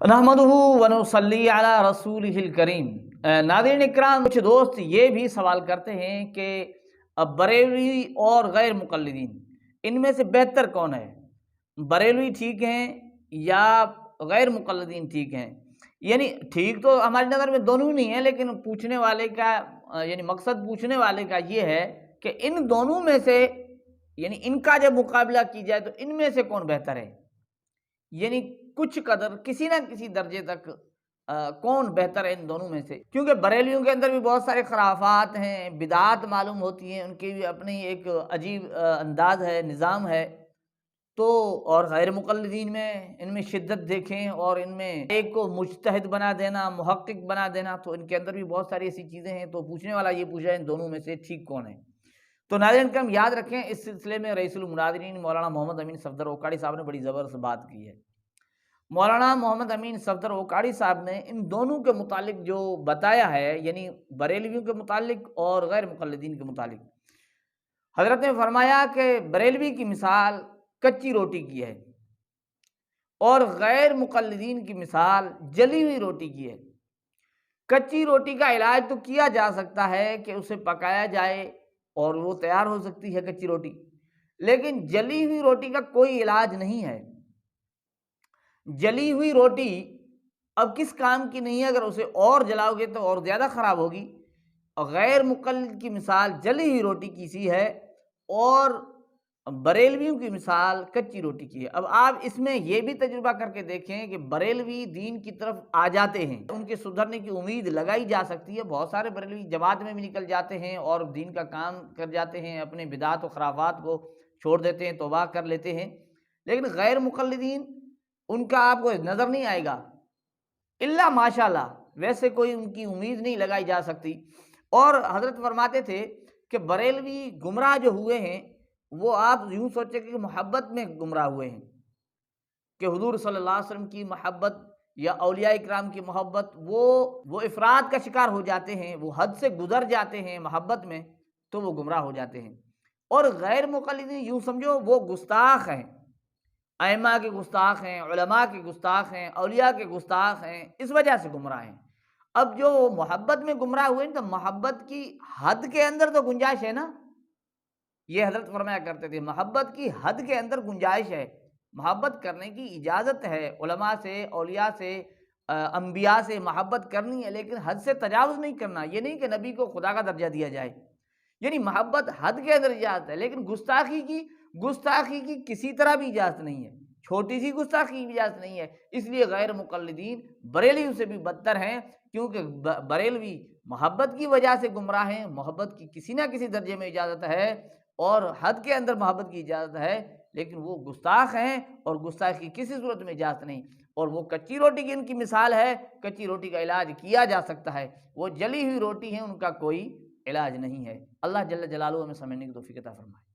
نحمدہ ونصلی علی رسولہ الکریم۔ ناظرین اکرام، کچھ دوست یہ بھی سوال کرتے ہیں کہ بریلوی اور غیر مقلدین ان میں سے بہتر کون ہے؟ بریلوی ٹھیک ہیں یا غیر مقلدین ٹھیک ہیں؟ یعنی ٹھیک تو ہماری نظر میں دونوں ہی نہیں ہیں، لیکن پوچھنے والے کا یعنی مقصد پوچھنے والے کا یہ ہے کہ ان دونوں میں سے یعنی ان کا جب مقابلہ کی جائے تو ان میں سے کون بہتر ہے؟ یعنی کچھ قدر کسی نہ کسی درجے تک کون بہتر ہے ان دونوں میں سے؟ کیونکہ بریلیوں کے اندر بھی بہت سارے خرافات ہیں، بدعات معلوم ہوتی ہیں، ان کی بھی اپنی ایک عجیب انداز ہے، نظام ہے۔ تو اور غیر مقلدین میں ان میں شدت دیکھیں اور ان میں ایک کو مجتہد بنا دینا، محقق بنا دینا، تو ان کے اندر بھی بہت ساری ایسی چیزیں ہیں۔ تو پوچھنے والا یہ پوچھا ہے ان دونوں میں سے ٹھیک کون ہے؟ تو ناظرین کرام یاد رکھیں، اس سلسلے میں رئیس المناظرین مولانا محمد امین صفدر اوکاڑی صاحب نے بڑی زبردست بات کی ہے۔ مولانا محمد امین صفدر اوکاڑی صاحب نے ان دونوں کے متعلق جو بتایا ہے، یعنی بریلویوں کے متعلق اور غیر مقلدین کے متعلق، حضرت نے فرمایا کہ بریلوی کی مثال کچی روٹی کی ہے اور غیر مقلدین کی مثال جلی ہوئی روٹی کی ہے۔ کچی روٹی کا علاج تو کیا جا سکتا ہے کہ اسے پکایا جائے اور وہ تیار ہو سکتی ہے کچی روٹی، لیکن جلی ہوئی روٹی کا کوئی علاج نہیں ہے۔ جلی ہوئی روٹی اب کس کام کی نہیں ہے، اگر اسے اور جلاؤ گے تو اور زیادہ خراب ہوگی۔ غیر مقلد کی مثال جلی ہوئی روٹی کی سی ہے اور بریلویوں کی مثال کچی روٹی کی ہے۔ اب آپ اس میں یہ بھی تجربہ کر کے دیکھیں کہ بریلوی دین کی طرف آ جاتے ہیں، ان کے سدھرنے کی امید لگائی جا سکتی ہے۔ بہت سارے بریلوی جماعت میں بھی نکل جاتے ہیں اور دین کا کام کر جاتے ہیں، اپنے بدعات و خرافات کو چھوڑ دیتے ہیں، توبہ کر لیتے ہیں۔ لیکن غیر مقلدین ان کا آپ کو نظر نہیں آئے گا، الا ماشاءاللہ، ویسے کوئی ان کی امید نہیں لگائی جا سکتی۔ اور حضرت فرماتے تھے کہ بریلوی گمراہ جو ہوئے ہیں وہ آپ یوں سوچیں کہ محبت میں گمراہ ہوئے ہیں، کہ حضور صلی اللہ علیہ وسلم کی محبت یا اولیاء اکرام کی محبت، وہ افراد کا شکار ہو جاتے ہیں، وہ حد سے گزر جاتے ہیں محبت میں، تو وہ گمراہ ہو جاتے ہیں۔ اور غیر مقلدین یوں سمجھو وہ گستاخ ہیں، ائمہ کے گستاخ ہیں، علماء کے گستاخ ہیں، اولیاء کے گستاخ ہیں، اس وجہ سے گمراہ ہیں۔ اب جو محبت میں گمراہ ہوئے تو محبت کی حد کے اندر تو گنجائش ہے نا، یہ حضرت فرمایا کرتے تھے محبت کی حد کے اندر گنجائش ہے، محبت کرنے کی اجازت ہے، علماء سے، اولیاء سے، انبیاء سے محبت کرنی ہے، لیکن حد سے تجاوز نہیں کرنا۔ یہ نہیں کہ نبی کو خدا کا درجہ دیا جائے، یعنی محبت حد کے اندر اجازت ہے، لیکن گستاخی کی کسی طرح بھی اجازت نہیں ہے، چھوٹی سی گستاخی کی اجازت نہیں ہے۔ اس لیے غیر مقلدین بریلویوں سے بھی بدتر ہیں، کیونکہ بریلوی محبت کی وجہ سے گمراہ ہیں، محبت کی کسی نہ کسی درجے میں اجازت ہے اور حد کے اندر محبت کی اجازت ہے، لیکن وہ گستاخ ہیں اور گستاخی کی کسی صورت میں اجازت نہیں۔ اور وہ کچی روٹی کی ان کی مثال ہے، کچی روٹی کا علاج کیا جا سکتا ہے، وہ جلی ہوئی روٹی ہیں، ان کا کوئی علاج نہیں ہے۔ اللہ جل جلالہ ہمیں سمجھنے کی توفیق عطا فرمائے۔